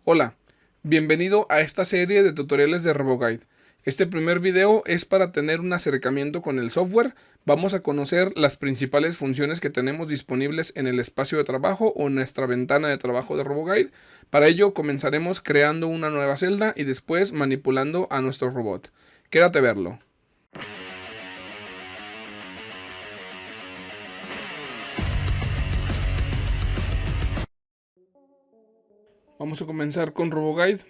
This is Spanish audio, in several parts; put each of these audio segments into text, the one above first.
Hola, bienvenido a esta serie de tutoriales de RoboGuide. Este primer video es para tener un acercamiento con el software. Vamos a conocer las principales funciones que tenemos disponibles en el espacio de trabajo o en nuestra ventana de trabajo de RoboGuide. Para ello comenzaremos creando una nueva celda y después manipulando a nuestro robot. Quédate a verlo. Vamos a comenzar con RoboGuide.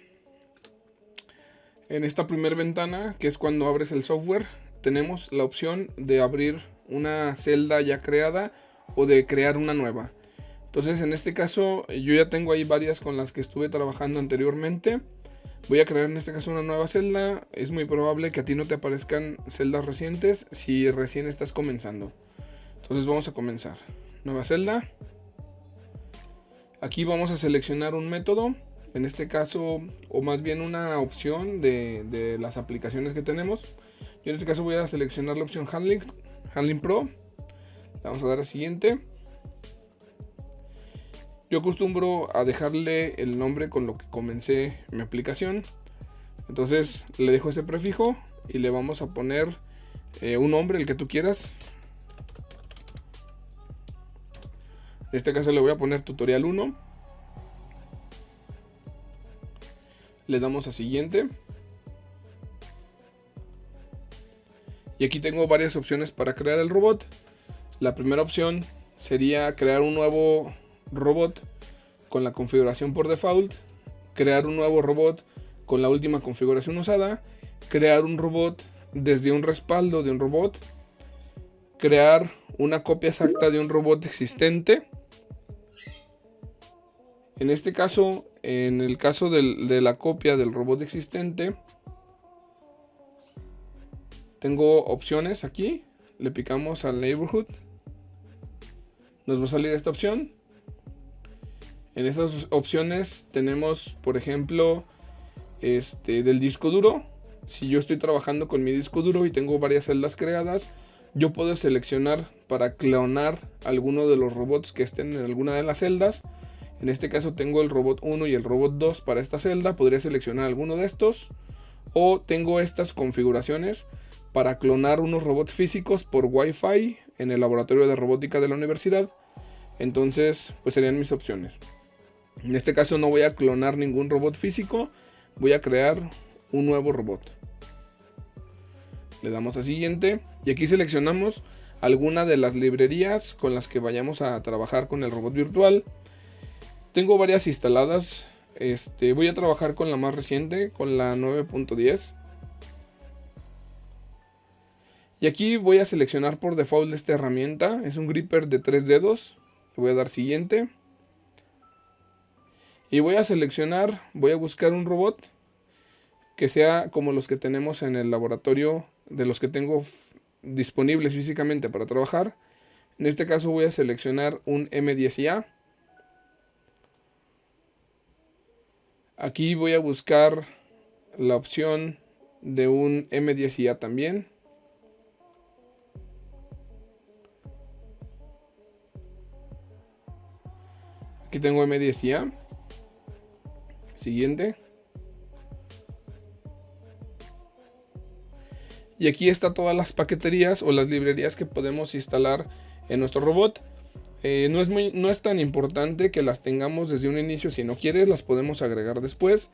En esta primera ventana, que es cuando abres el software, tenemos la opción de abrir una celda ya creada o de crear una nueva. Entonces, en este caso, yo ya tengo ahí varias con las que estuve trabajando anteriormente. Voy a crear en este caso una nueva celda. Es muy probable que a ti no te aparezcan celdas recientes si recién estás comenzando. Entonces vamos a comenzar. Nueva celda. Aquí vamos a seleccionar un método. En este caso, o más bien una opción de las aplicaciones que tenemos. Yo en este caso voy a seleccionar la opción Handling Pro. Le vamos a dar a siguiente. Yo acostumbro a dejarle el nombre con lo que comencé mi aplicación. Entonces le dejo ese prefijo y le vamos a poner un nombre, el que tú quieras. En este caso le voy a poner tutorial 1. Le damos a siguiente. Y aquí tengo varias opciones para crear el robot. La primera opción sería crear un nuevo robot con la configuración por default, crear un nuevo robot con la última configuración usada, crear un robot desde un respaldo de un robot, crear una copia exacta de un robot existente. En este caso, en el caso de la copia del robot existente, tengo opciones aquí. Le picamos al Neighborhood. Nos va a salir esta opción. En estas opciones tenemos, por ejemplo, del disco duro. Si yo estoy trabajando con mi disco duro y tengo varias celdas creadas, yo puedo seleccionar para clonar alguno de los robots que estén en alguna de las celdas. En este caso tengo el robot 1 y el robot 2 para esta celda. Podría seleccionar alguno de estos. O tengo estas configuraciones para clonar unos robots físicos por Wi-Fi en el laboratorio de robótica de la universidad. Entonces, pues serían mis opciones. En este caso no voy a clonar ningún robot físico. Voy a crear un nuevo robot. Le damos a siguiente. Y aquí seleccionamos alguna de las librerías con las que vayamos a trabajar con el robot virtual. Tengo varias instaladas. Voy a trabajar con la más reciente, con la 9.10. Y aquí voy a seleccionar por default esta herramienta. Es un gripper de 3 dedos. Le voy a dar siguiente. Y voy a seleccionar, voy a buscar un robot que sea como los que tenemos en el laboratorio, de los que tengo disponibles físicamente para trabajar. En este caso voy a seleccionar un M10IA. Aquí voy a buscar la opción de un M10IA también. Aquí tengo M10IA. Siguiente. Y aquí está todas las paqueterías o las librerías que podemos instalar en nuestro robot. No es tan importante que las tengamos desde un inicio. Si no quieres, las podemos agregar después.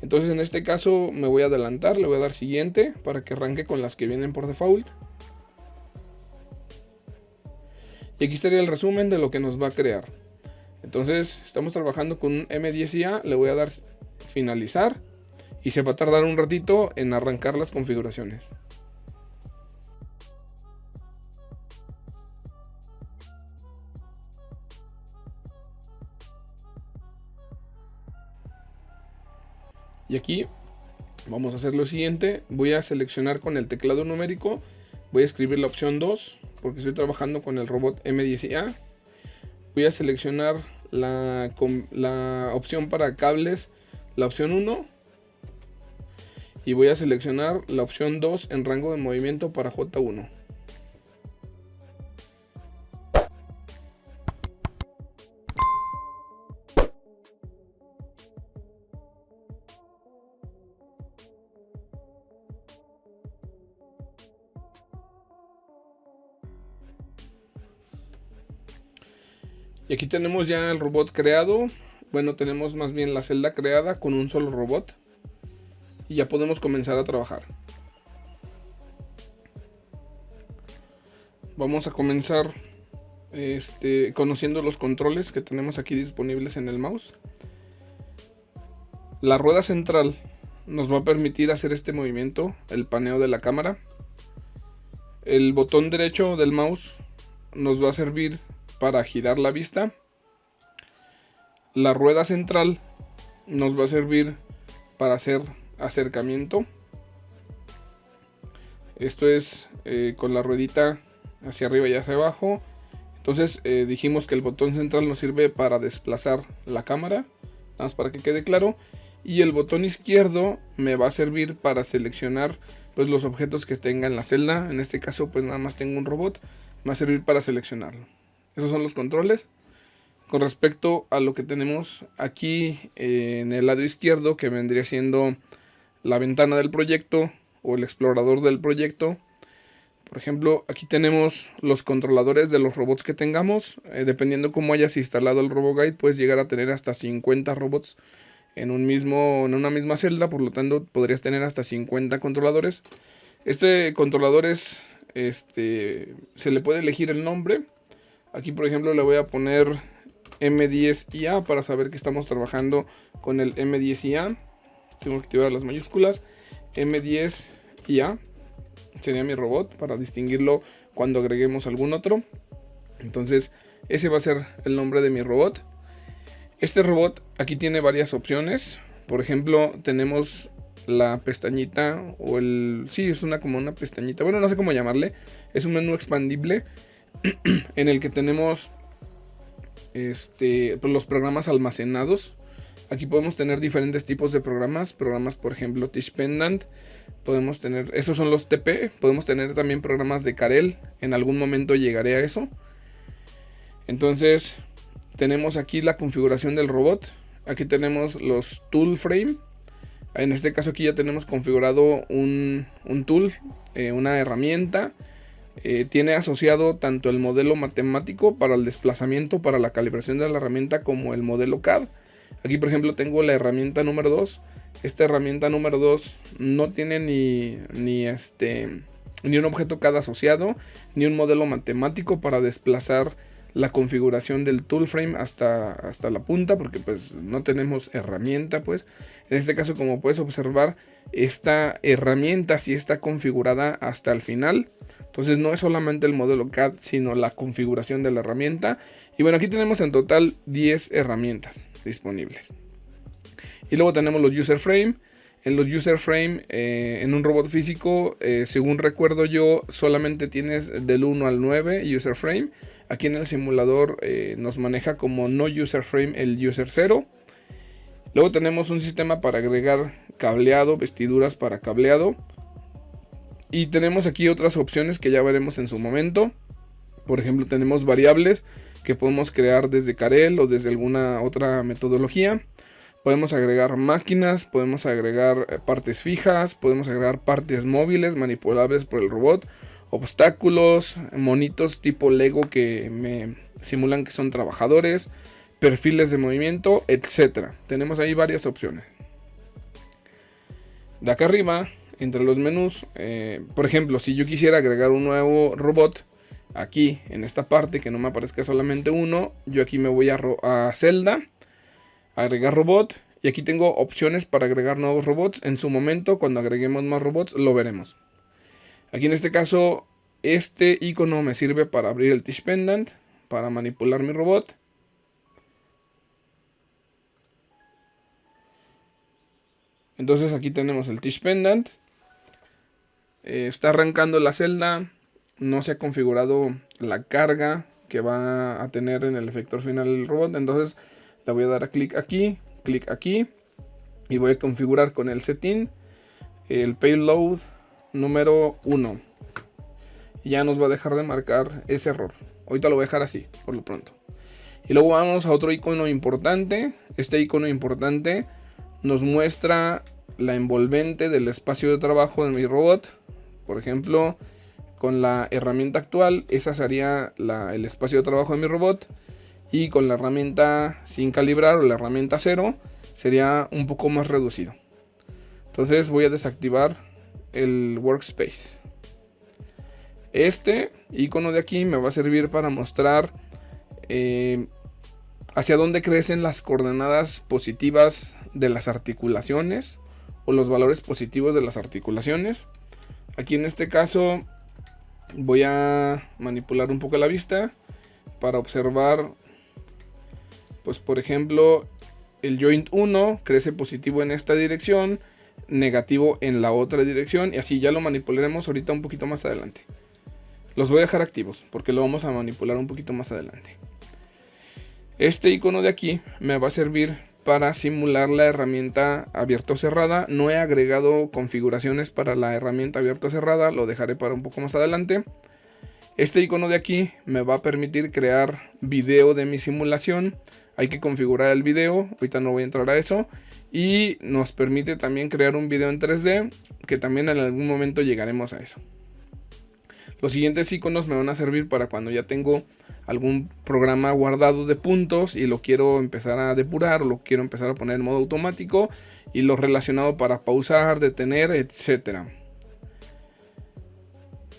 Entonces en este caso me voy a adelantar, le voy a dar siguiente para que arranque con las que vienen por default. Y aquí estaría el resumen de lo que nos va a crear. Entonces estamos trabajando con un M10IA, le voy a dar finalizar y se va a tardar un ratito en arrancar las configuraciones. Y aquí vamos a hacer lo siguiente. Voy a seleccionar con el teclado numérico. Voy a escribir la opción 2 porque estoy trabajando con el robot M10IA. Voy a seleccionar la opción para cables, la opción 1. Y voy a seleccionar la opción 2 en rango de movimiento para J1. Y aquí tenemos ya el robot creado. Bueno, tenemos más bien la celda creada con un solo robot. Y ya podemos comenzar a trabajar. Vamos a comenzar conociendo los controles que tenemos aquí disponibles en el mouse. La rueda central nos va a permitir hacer este movimiento, el paneo de la cámara. El botón derecho del mouse nos va a servir para girar la vista. La rueda central nos va a servir para hacer acercamiento. Esto es con la ruedita hacia arriba y hacia abajo. Entonces dijimos que el botón central nos sirve para desplazar la cámara, nada más para que quede claro. Y el botón izquierdo me va a servir para seleccionar pues los objetos que tenga en la celda. En este caso pues nada más tengo un robot, me va a servir para seleccionarlo. Esos son los controles. Con respecto a lo que tenemos aquí en el lado izquierdo, que vendría siendo la ventana del proyecto o el explorador del proyecto. Por ejemplo, aquí tenemos los controladores de los robots que tengamos. Dependiendo cómo hayas instalado el RoboGuide, puedes llegar a tener hasta 50 robots en una misma celda. Por lo tanto, podrías tener hasta 50 controladores. Este controlador se le puede elegir el nombre. Aquí, por ejemplo, le voy a poner M10IA para saber que estamos trabajando con el M10IA. Tengo que activar las mayúsculas. M10IA sería mi robot para distinguirlo cuando agreguemos algún otro. Entonces ese va a ser el nombre de mi robot. Este robot aquí tiene varias opciones. Por ejemplo, tenemos la pestañita o sí, es como una pestañita, bueno, no sé cómo llamarle. Es un menú expandible en el que tenemos los programas almacenados. Aquí podemos tener diferentes tipos de programas, por ejemplo Teach Pendant, podemos tener, esos son los TP, podemos tener también programas de Carel, en algún momento llegaré a eso. Entonces tenemos aquí la configuración del robot, aquí tenemos los tool frame, en este caso aquí ya tenemos configurado un tool, una herramienta. Tiene asociado tanto el modelo matemático para el desplazamiento, para la calibración de la herramienta, como el modelo CAD. Aquí por ejemplo tengo la herramienta número 2. Esta herramienta número 2 no tiene ni un objeto CAD asociado, ni un modelo matemático para desplazar la configuración del tool frame hasta la punta, porque pues no tenemos herramienta. Pues en este caso, como puedes observar, esta herramienta sí está configurada hasta el final. Entonces no es solamente el modelo CAD, sino la configuración de la herramienta. Y bueno, aquí tenemos en total 10 herramientas disponibles. Y luego tenemos los user frame. En los user frame, en un robot físico, según recuerdo yo, solamente tienes del 1 al 9 user frame. Aquí en el simulador nos maneja como no user frame el user 0. Luego tenemos un sistema para agregar cableado, vestiduras para cableado. Y tenemos aquí otras opciones que ya veremos en su momento. Por ejemplo, tenemos variables que podemos crear desde Carel o desde alguna otra metodología. Podemos agregar máquinas, podemos agregar partes fijas, podemos agregar partes móviles manipulables por el robot, obstáculos, monitos tipo Lego que me simulan que son trabajadores, perfiles de movimiento, etc. Tenemos ahí varias opciones. De acá arriba, entre los menús, por ejemplo, si yo quisiera agregar un nuevo robot, aquí en esta parte que no me aparezca solamente uno, yo aquí me voy a celda, agregar robot, y aquí tengo opciones para agregar nuevos robots. En su momento, cuando agreguemos más robots, lo veremos. Aquí en este caso, este icono me sirve para abrir el Teach Pendant, para manipular mi robot. Entonces aquí tenemos el Teach Pendant. Está arrancando la celda. No se ha configurado la carga que va a tener en el efector final el robot. Entonces le voy a dar a clic aquí y voy a configurar con el setting el payload número 1. Y ya nos va a dejar de marcar ese error. Ahorita lo voy a dejar así por lo pronto. Y luego vamos a otro icono importante. Este icono importante nos muestra la envolvente del espacio de trabajo de mi robot. Por ejemplo, con la herramienta actual, esa sería el espacio de trabajo de mi robot. y con la herramienta sin calibrar o la herramienta 0 sería un poco más reducido. Entonces voy a desactivar el workspace. Este icono de aquí me va a servir para mostrar hacia dónde crecen las coordenadas positivas de las articulaciones o los valores positivos de las articulaciones. Aquí en este caso voy a manipular un poco la vista para observar, pues por ejemplo, el joint 1 crece positivo en esta dirección, negativo en la otra dirección, y así ya lo manipularemos ahorita un poquito más adelante. Los voy a dejar activos porque lo vamos a manipular un poquito más adelante. Este icono de aquí me va a servir para simular la herramienta abierta o cerrada. No he agregado configuraciones para la herramienta abierta o cerrada, lo dejaré para un poco más adelante. Este icono de aquí me va a permitir crear video de mi simulación. Hay que configurar el video, ahorita no voy a entrar a eso. Y nos permite también crear un video en 3D, que también en algún momento llegaremos a eso. Los siguientes iconos me van a servir para cuando ya tengo algún programa guardado de puntos y lo quiero empezar a depurar o lo quiero empezar a poner en modo automático, y lo relacionado para pausar, detener, etcétera.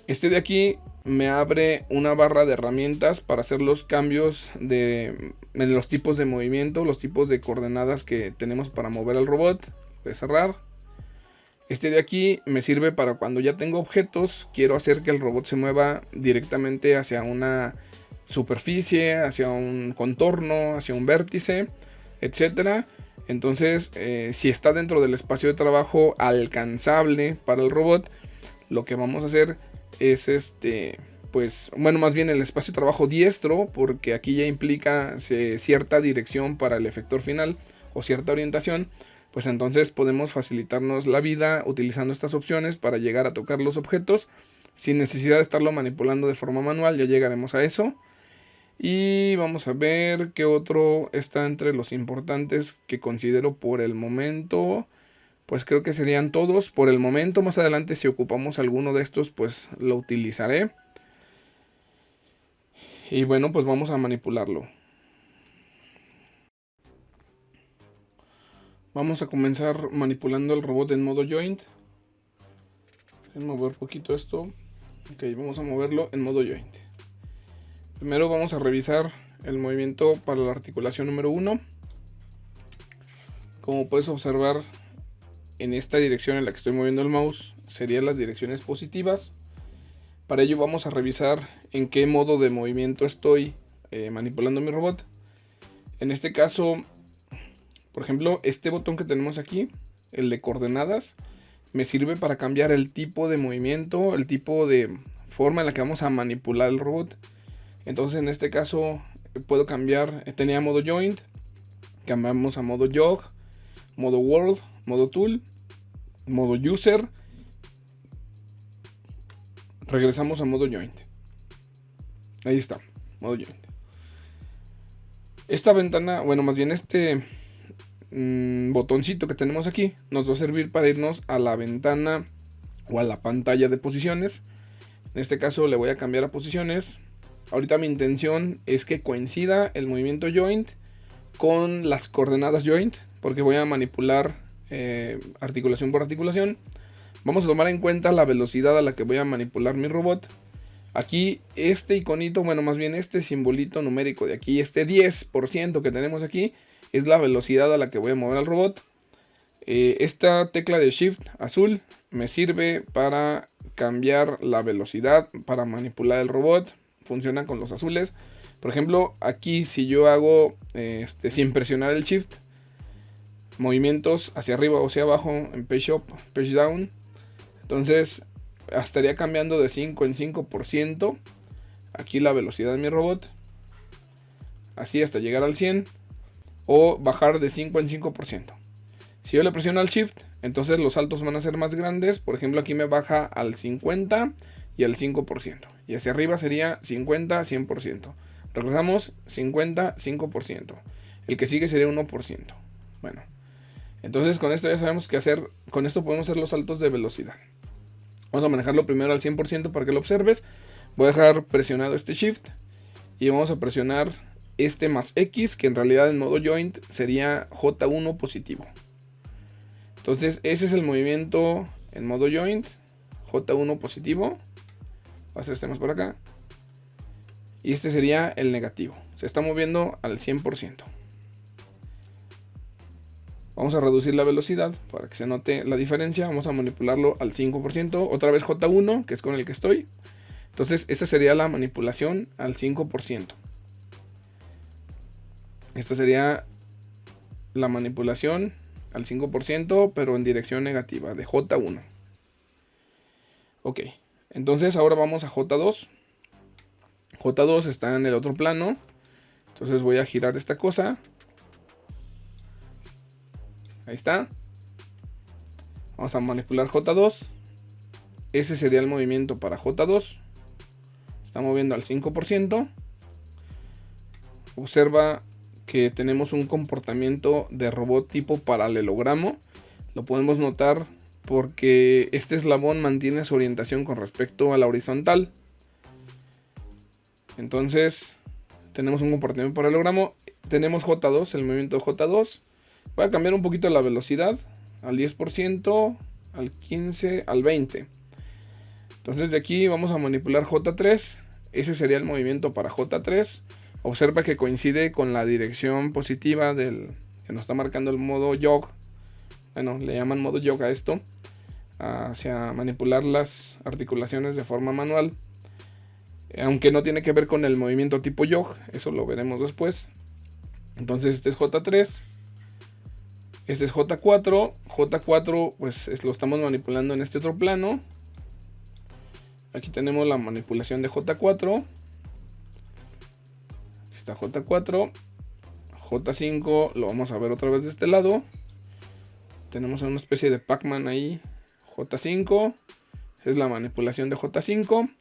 Este de aquí me abre una barra de herramientas para hacer los cambios en los tipos de movimiento, los tipos de coordenadas que tenemos para mover al robot. Voy a cerrar. Este de aquí me sirve para cuando ya tengo objetos, quiero hacer que el robot se mueva directamente hacia una superficie, hacia un contorno, hacia un vértice, etcétera. Entonces, si está dentro del espacio de trabajo alcanzable para el robot, lo que vamos a hacer es pues, bueno, más bien el espacio de trabajo diestro, porque aquí ya implica cierta dirección para el efector final o cierta orientación. Pues entonces podemos facilitarnos la vida utilizando estas opciones para llegar a tocar los objetos sin necesidad de estarlo manipulando de forma manual. Ya llegaremos a eso. Y vamos a ver qué otro está entre los importantes que considero por el momento. Pues creo que serían todos por el momento. Más adelante, si ocupamos alguno de estos, pues lo utilizaré. Y bueno, pues vamos a manipularlo. Vamos a comenzar manipulando el robot en modo joint. Voy a mover un poquito esto. Ok, vamos a moverlo en modo joint. Primero vamos a revisar el movimiento para la articulación número 1. Como puedes observar, en esta dirección en la que estoy moviendo el mouse serían las direcciones positivas. Para ello vamos a revisar en qué modo de movimiento estoy manipulando mi robot. En este caso, por ejemplo, este botón que tenemos aquí, el de coordenadas, me sirve para cambiar el tipo de movimiento, el tipo de forma en la que vamos a manipular el robot. Entonces en este caso puedo cambiar, tenía modo joint, cambiamos a modo jog, modo world, modo tool, modo user, regresamos a modo joint. Ahí está, modo joint. Esta ventana, bueno, más bien este botoncito que tenemos aquí nos va a servir para irnos a la ventana o a la pantalla de posiciones. En este caso le voy a cambiar a posiciones. Ahorita mi intención es que coincida el movimiento joint con las coordenadas joint, porque voy a manipular articulación por articulación. Vamos a tomar en cuenta la velocidad a la que voy a manipular mi robot. Aquí este iconito, bueno, más bien este simbolito numérico de aquí, este 10% que tenemos aquí, es la velocidad a la que voy a mover al robot. Esta tecla de Shift azul me sirve para cambiar la velocidad, para manipular el robot. Funciona con los azules. Por ejemplo, aquí si yo hago sin presionar el Shift, movimientos hacia arriba o hacia abajo en Page Up, Page Down, entonces estaría cambiando de 5 en 5% aquí la velocidad de mi robot, así hasta llegar al 100, o bajar de 5 en 5%. Si yo le presiono al Shift, entonces los saltos van a ser más grandes. Por ejemplo, aquí me baja al 50 y al 5%, y hacia arriba sería 50, 100%. Regresamos 50, 5%. El que sigue sería 1%. Bueno, entonces con esto ya sabemos qué hacer. Con esto podemos hacer los saltos de velocidad. Vamos a manejarlo primero al 100% para que lo observes. Voy a dejar presionado este Shift y vamos a presionar este más X, que en realidad en modo joint sería J1 positivo. Entonces ese es el movimiento en modo joint, J1 positivo. Voy a hacer este más por acá. Y este sería el negativo. Se está moviendo al 100%. Vamos a reducir la velocidad para que se note la diferencia. Vamos a manipularlo al 5%. Otra vez J1, que es con el que estoy. Entonces esta sería la manipulación al 5%. Esta sería la manipulación al 5%, pero en dirección negativa, de J1. Ok, entonces ahora vamos a J2. J2 está en el otro plano. Entonces voy a girar esta cosa. Ahí está. Vamos a manipular J2. Ese sería el movimiento para J2. Está moviendo al 5%. Observa que tenemos un comportamiento de robot tipo paralelogramo. Lo podemos notar porque este eslabón mantiene su orientación con respecto a la horizontal. Entonces tenemos un comportamiento paralelogramo. Tenemos J2, el movimiento J2. Voy a cambiar un poquito la velocidad al 10%, al 15%, al 20%. Entonces de aquí vamos a manipular J3. Ese sería el movimiento para J3. Observa que coincide con la dirección positiva del que nos está marcando el modo jog. Bueno, le llaman modo jog a esto. Hacia manipular las articulaciones de forma manual. Aunque no tiene que ver con el movimiento tipo jog. Eso lo veremos después. Entonces este es J3. Este es J4. J4 pues lo estamos manipulando en este otro plano. Aquí tenemos la manipulación de J4. Aquí está J4. J5 lo vamos a ver otra vez de este lado. Tenemos una especie de Pac-Man ahí. J5. Es la manipulación de J5.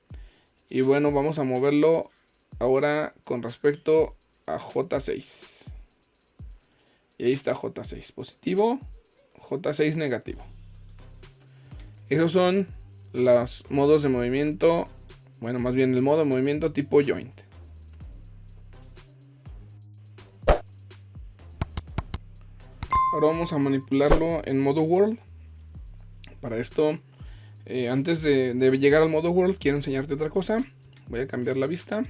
Y bueno, vamos a moverlo ahora con respecto a J6. Y ahí está J6 positivo, J6 negativo. Esos son los modos de movimiento. Bueno, más bien el modo de movimiento tipo joint. Ahora vamos a manipularlo en modo world. Para esto, antes de llegar al modo world, quiero enseñarte otra cosa. Voy a cambiar la vista.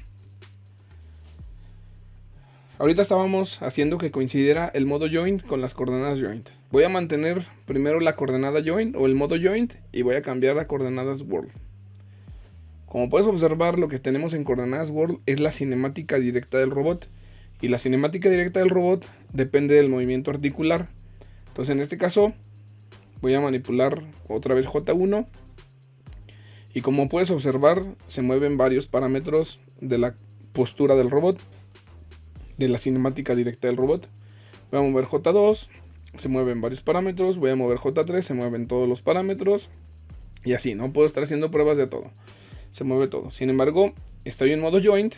Ahorita estábamos haciendo que coincidiera el modo joint con las coordenadas joint. Voy a mantener primero la coordenada joint o el modo joint y voy a cambiar a coordenadas world. Como puedes observar, lo que tenemos en coordenadas world es la cinemática directa del robot. Y la cinemática directa del robot depende del movimiento articular. Entonces en este caso voy a manipular otra vez J1. Y como puedes observar, se mueven varios parámetros de la postura del robot, de la cinemática directa del robot. Voy a mover J2, se mueven varios parámetros. Voy a mover J3, se mueven todos los parámetros. Y así, no puedo estar haciendo pruebas de todo. Se mueve todo. Sin embargo, estoy en modo joint.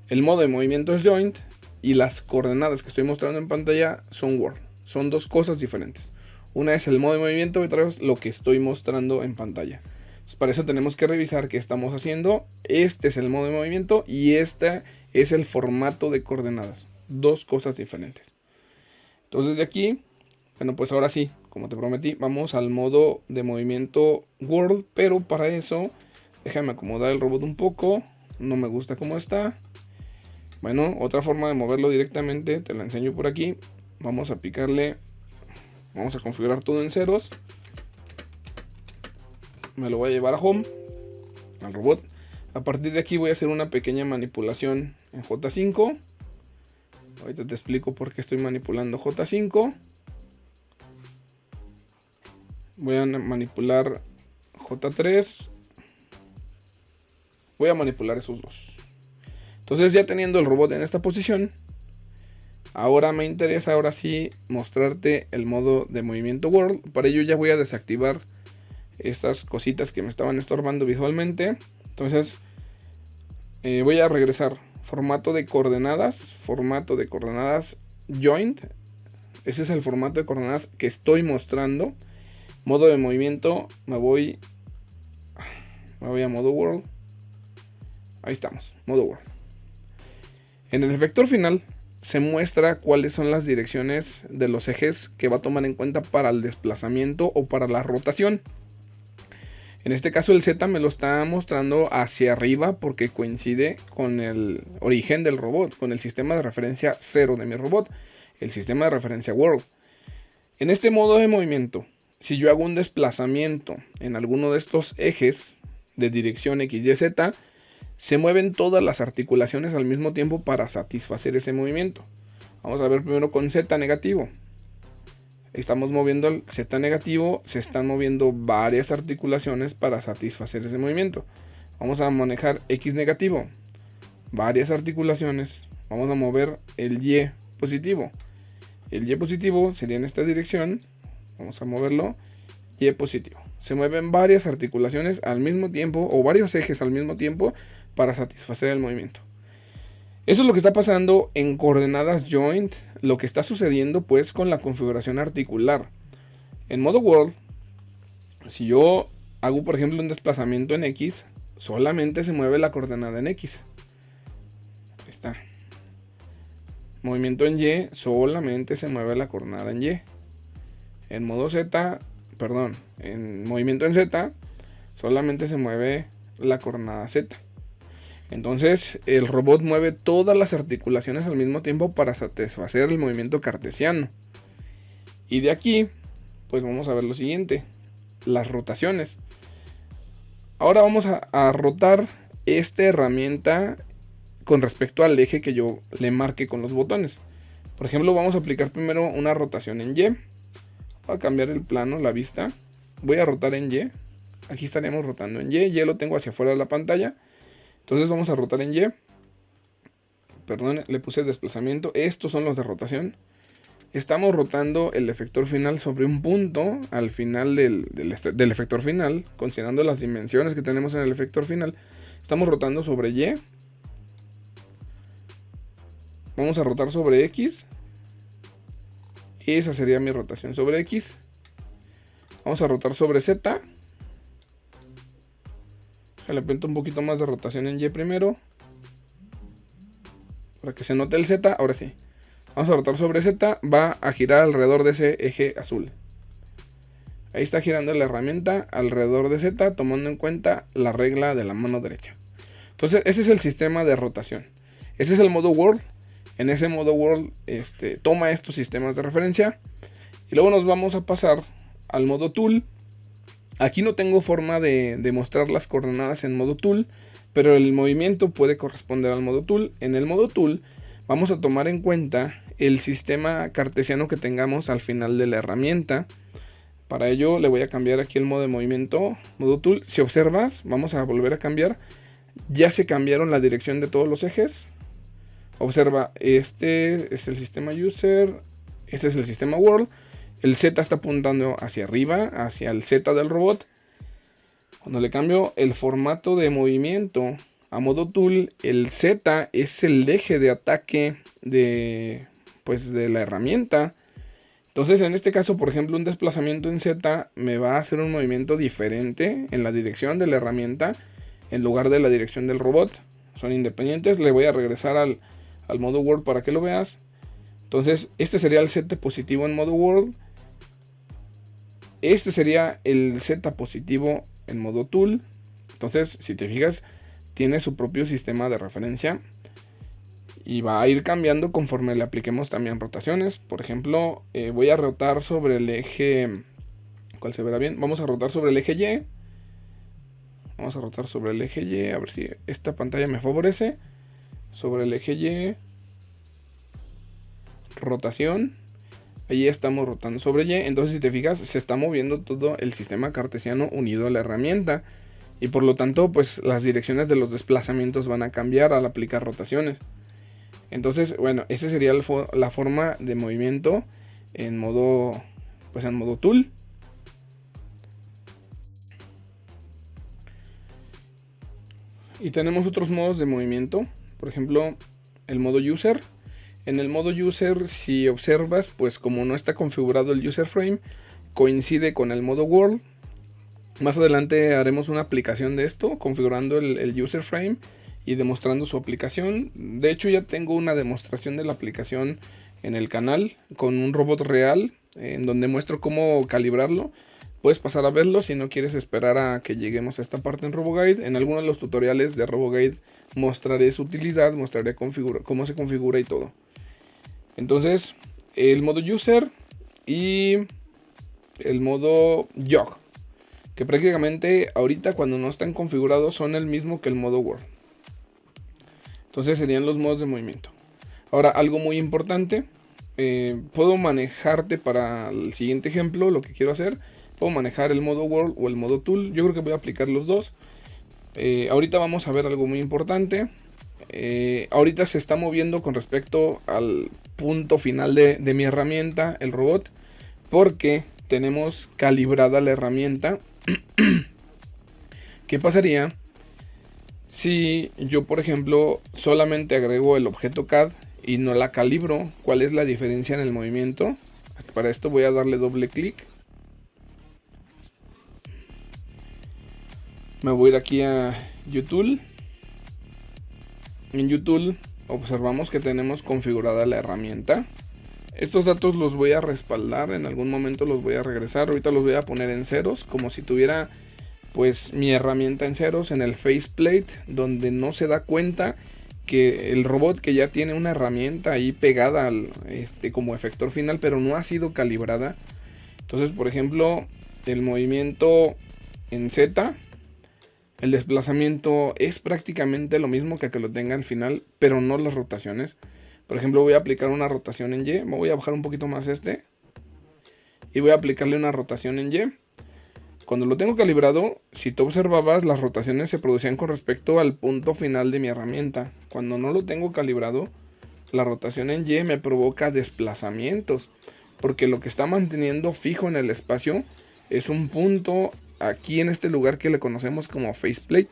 El modo de movimiento es joint. Y las coordenadas que estoy mostrando en pantalla son world. Son dos cosas diferentes. Una es el modo de movimiento y otra es lo que estoy mostrando en pantalla. Entonces, para eso tenemos que revisar qué estamos haciendo. Este es el modo de movimiento y este es el formato de coordenadas. Dos cosas diferentes. Entonces de aquí, bueno, pues ahora sí, como te prometí, vamos al modo de movimiento world. Pero para eso, déjame acomodar el robot un poco. No me gusta cómo está. Bueno, otra forma de moverlo directamente, te la enseño por aquí. Vamos a picarle, vamos a configurar todo en ceros. Me lo voy a llevar a home, al robot. A partir de aquí voy a hacer una pequeña manipulación en J5. Ahorita te explico por qué estoy manipulando J5. Voy a manipular J3. Voy a manipular esos dos. Entonces ya teniendo el robot en esta posición, ahora me interesa ahora sí mostrarte el modo de movimiento world. Para ello ya voy a desactivar estas cositas que me estaban estorbando visualmente. Entonces voy a regresar formato de coordenadas joint. Ese es el formato de coordenadas que estoy mostrando. Modo de movimiento, me voy a modo world. Ahí estamos, modo world. En el efector final se muestra cuáles son las direcciones de los ejes que va a tomar en cuenta para el desplazamiento o para la rotación. En este caso el Z me lo está mostrando hacia arriba porque coincide con el origen del robot, con el sistema de referencia 0 de mi robot, el sistema de referencia World. En este modo de movimiento, si yo hago un desplazamiento en alguno de estos ejes de dirección X, Y, Z, se mueven todas las articulaciones al mismo tiempo para satisfacer ese movimiento. Vamos a ver primero con Z negativo. Estamos moviendo el Z negativo, se están moviendo varias articulaciones para satisfacer ese movimiento. Vamos a manejar X negativo, varias articulaciones. Vamos a mover el Y positivo. El Y positivo sería en esta dirección. Vamos a moverlo. Y positivo. Se mueven varias articulaciones al mismo tiempo o varios ejes al mismo tiempo para satisfacer el movimiento. Eso es lo que está pasando en coordenadas joint, lo que está sucediendo pues con la configuración articular. En modo World, si yo hago por ejemplo un desplazamiento en X, solamente se mueve la coordenada en X. Ahí está. Movimiento en Y, solamente se mueve la coordenada en Y. En modo Z, perdón, en movimiento en Z, solamente se mueve la coordenada Z. Entonces el robot mueve todas las articulaciones al mismo tiempo para satisfacer el movimiento cartesiano. Y de aquí, pues vamos a ver lo siguiente, las rotaciones. Ahora vamos a rotar esta herramienta con respecto al eje que yo le marque con los botones. Por ejemplo, vamos a aplicar primero una rotación en Y. Voy a cambiar el plano, la vista. Voy a rotar en Y. Aquí estaremos rotando en Y. Y lo tengo hacia afuera de la pantalla. Entonces vamos a rotar en Y. Perdón, le puse desplazamiento. Estos son los de rotación. Estamos rotando el efector final sobre un punto al final del efector final. Considerando las dimensiones que tenemos en el efector final. Estamos rotando sobre Y. Vamos a rotar sobre X. Esa sería mi rotación sobre X. Vamos a rotar sobre Z. Le pinto un poquito más de rotación en Y primero, para que se note el Z. Ahora sí. Vamos a rotar sobre Z. Va a girar alrededor de ese eje azul. Ahí está girando la herramienta alrededor de Z, tomando en cuenta la regla de la mano derecha. Entonces ese es el sistema de rotación. Ese es el modo World. En ese modo World toma estos sistemas de referencia. Y luego nos vamos a pasar al modo Tool. Aquí no tengo forma de mostrar las coordenadas en modo Tool, pero el movimiento puede corresponder al modo Tool. En el modo Tool vamos a tomar en cuenta el sistema cartesiano que tengamos al final de la herramienta. Para ello le voy a cambiar aquí el modo de movimiento, modo Tool. Si observas, vamos a volver a cambiar. Ya se cambiaron la dirección de todos los ejes. Observa, este es el sistema User, este es el sistema World. El Z está apuntando hacia arriba, hacia el Z del robot. Cuando le cambio el formato de movimiento a modo Tool, el Z es el eje de ataque de la herramienta. Entonces en este caso, por ejemplo, un desplazamiento en Z me va a hacer un movimiento diferente en la dirección de la herramienta en lugar de la dirección del robot. Son independientes. Le voy a regresar al modo World para que lo veas. Entonces este sería el Z positivo en modo World. Este sería el Z positivo en modo Tool. Entonces, si te fijas, tiene su propio sistema de referencia. Y va a ir cambiando conforme le apliquemos también rotaciones. Por ejemplo, voy a rotar sobre el eje... ¿Cuál se verá bien? Vamos a rotar sobre el eje Y. Vamos a rotar sobre el eje Y. A ver si esta pantalla me favorece. Sobre el eje Y. Rotación. Ahí estamos rotando sobre Y. Entonces, si te fijas, se está moviendo todo el sistema cartesiano unido a la herramienta. Y por lo tanto, pues las direcciones de los desplazamientos van a cambiar al aplicar rotaciones. Entonces, bueno, esa sería la forma de movimiento en modo Tool. Y tenemos otros modos de movimiento. Por ejemplo, el modo User. En el modo User, si observas, pues como no está configurado el User Frame, coincide con el modo World. Más adelante haremos una aplicación de esto, configurando el User Frame y demostrando su aplicación. De hecho ya tengo una demostración de la aplicación en el canal con un robot real, en donde muestro cómo calibrarlo. Puedes pasar a verlo si no quieres esperar a que lleguemos a esta parte en RoboGuide. En algunos de los tutoriales de RoboGuide mostraré su utilidad, mostraré cómo se configura y todo. Entonces, el modo User y el modo Jog, que prácticamente ahorita cuando no están configurados son el mismo que el modo World. Entonces serían los modos de movimiento. Ahora, algo muy importante, puedo manejarte para el siguiente ejemplo, lo que quiero hacer. Puedo manejar el modo World o el modo Tool. Yo creo que voy a aplicar los dos. Ahorita vamos a ver algo muy importante. Ahorita se está moviendo con respecto al punto final de mi herramienta, el robot, porque tenemos calibrada la herramienta. ¿Qué pasaría si yo, por ejemplo, solamente agrego el objeto CAD y no la calibro? ¿Cuál es la diferencia en el movimiento? Para esto voy a darle doble clic. Me voy a ir aquí a YouTube. En YouTube observamos que tenemos configurada la herramienta. Estos datos los voy a respaldar, en algún momento los voy a regresar. Ahorita los voy a poner en ceros, como si tuviera pues mi herramienta en ceros en el faceplate, donde no se da cuenta que el robot que ya tiene una herramienta ahí pegada al, como efector final, pero no ha sido calibrada. Entonces, por ejemplo, el movimiento en Z, el desplazamiento es prácticamente lo mismo que lo tenga al final, pero no las rotaciones. Por ejemplo, voy a aplicar una rotación en Y. Me voy a bajar un poquito más y voy a aplicarle una rotación en Y. Cuando lo tengo calibrado, si tú observabas, las rotaciones se producían con respecto al punto final de mi herramienta. Cuando no lo tengo calibrado, la rotación en Y me provoca desplazamientos, porque lo que está manteniendo fijo en el espacio es un punto aquí en este lugar que le conocemos como faceplate.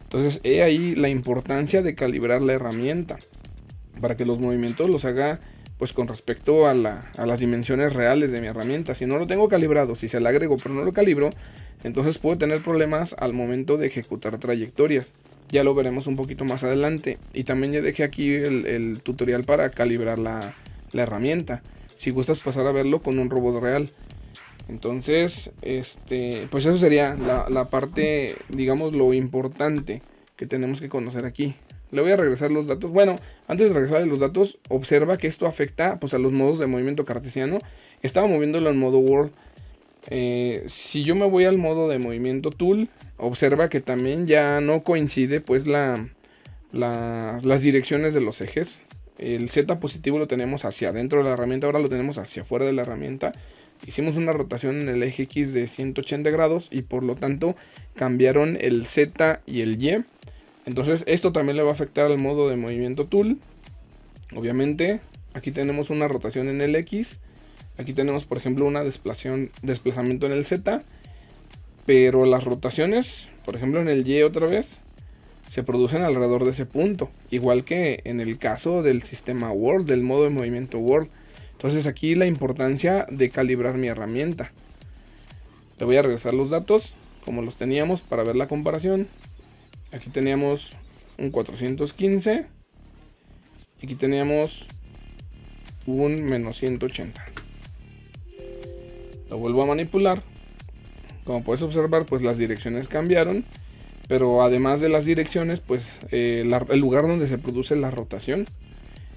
Entonces he ahí la importancia de calibrar la herramienta para que los movimientos los haga pues con respecto a las dimensiones reales de mi herramienta. Si no lo tengo calibrado, si se le agrego pero no lo calibro, entonces puedo tener problemas al momento de ejecutar trayectorias. Ya lo veremos un poquito más adelante. Y también ya dejé aquí el tutorial para calibrar la herramienta, si gustas pasar a verlo con un robot real. Entonces, pues eso sería la parte, digamos, lo importante que tenemos que conocer aquí. Le voy a regresar los datos. Bueno, antes de regresar los datos, observa que esto afecta pues a los modos de movimiento cartesiano. Estaba moviéndolo en modo World. Si yo me voy al modo de movimiento Tool, observa que también ya no coincide pues las direcciones de los ejes. El Z positivo lo tenemos hacia adentro de la herramienta, ahora lo tenemos hacia afuera de la herramienta. Hicimos una rotación en el eje X de 180 grados y por lo tanto cambiaron el Z y el Y. Entonces esto también le va a afectar al modo de movimiento Tool. Obviamente aquí tenemos una rotación en el X. Aquí tenemos por ejemplo una desplazamiento en el Z. Pero las rotaciones, por ejemplo en el Y otra vez, se producen alrededor de ese punto. Igual que en el caso del sistema World, del modo de movimiento World. Entonces aquí la importancia de calibrar mi herramienta. Le voy a regresar los datos como los teníamos para ver la comparación. Aquí teníamos un 415. Y aquí teníamos un menos 180. Lo vuelvo a manipular. Como puedes observar, pues las direcciones cambiaron. Pero además de las direcciones, pues el lugar donde se produce la rotación.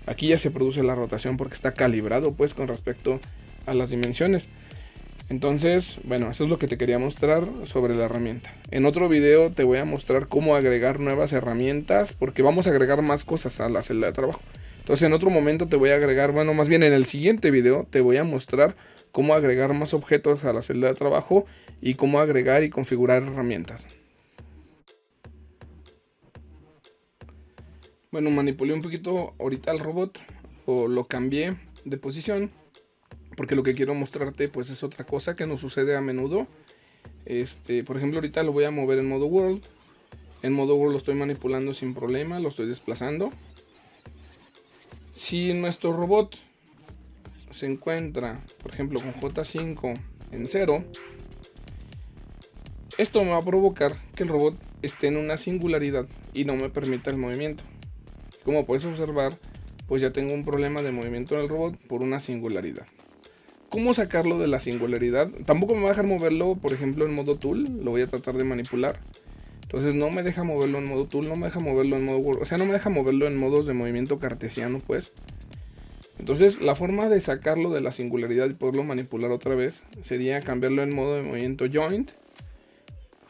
Aquí ya se produce la rotación porque está calibrado pues con respecto a las dimensiones. Entonces, bueno, eso es lo que te quería mostrar sobre la herramienta. En otro video te voy a mostrar cómo agregar nuevas herramientas, porque vamos a agregar más cosas a la celda de trabajo. Entonces en otro momento te voy a agregar, bueno, más bien en el siguiente video te voy a mostrar cómo agregar más objetos a la celda de trabajo y cómo agregar y configurar herramientas. Bueno, manipulé un poquito ahorita al robot, o lo cambié de posición, porque lo que quiero mostrarte pues es otra cosa que nos sucede a menudo. Por ejemplo, ahorita lo voy a mover en modo World. En modo World lo estoy manipulando sin problema, lo estoy desplazando. Si nuestro robot se encuentra, por ejemplo, con J5 en 0, esto me va a provocar que el robot esté en una singularidad. y no me permita el movimiento. Como puedes observar, pues ya tengo un problema de movimiento en el robot por una singularidad. ¿Cómo sacarlo de la singularidad? Tampoco me va a dejar moverlo, por ejemplo, en modo tool. Lo voy a tratar de manipular. Entonces no me deja moverlo en modo tool, no me deja moverlo en modo World, o sea, no me deja moverlo en modos de movimiento cartesiano, pues. Entonces la forma de sacarlo de la singularidad y poderlo manipular otra vez sería cambiarlo en modo de movimiento joint,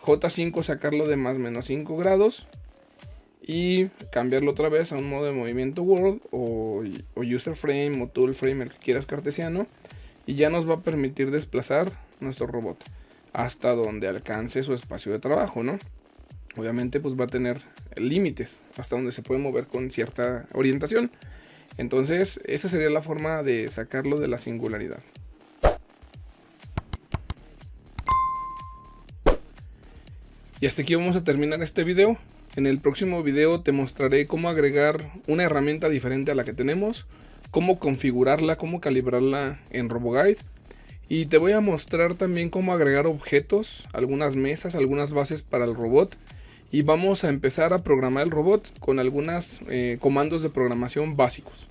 J5 sacarlo de más menos 5 grados y cambiarlo otra vez a un modo de movimiento world o user frame o tool frame, el que quieras cartesiano, y ya nos va a permitir desplazar nuestro robot hasta donde alcance su espacio de trabajo, ¿no? Obviamente pues va a tener límites hasta donde se puede mover con cierta orientación. Entonces esa sería la forma de sacarlo de la singularidad. Y hasta aquí vamos a terminar este video. En el próximo video te mostraré cómo agregar una herramienta diferente a la que tenemos, cómo configurarla, cómo calibrarla en RoboGuide. Y te voy a mostrar también cómo agregar objetos, algunas mesas, algunas bases para el robot. Y vamos a empezar a programar el robot con algunos comandos de programación básicos.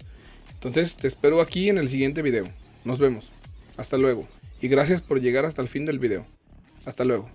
Entonces te espero aquí en el siguiente video. Nos vemos. Hasta luego. Y gracias por llegar hasta el fin del video. Hasta luego.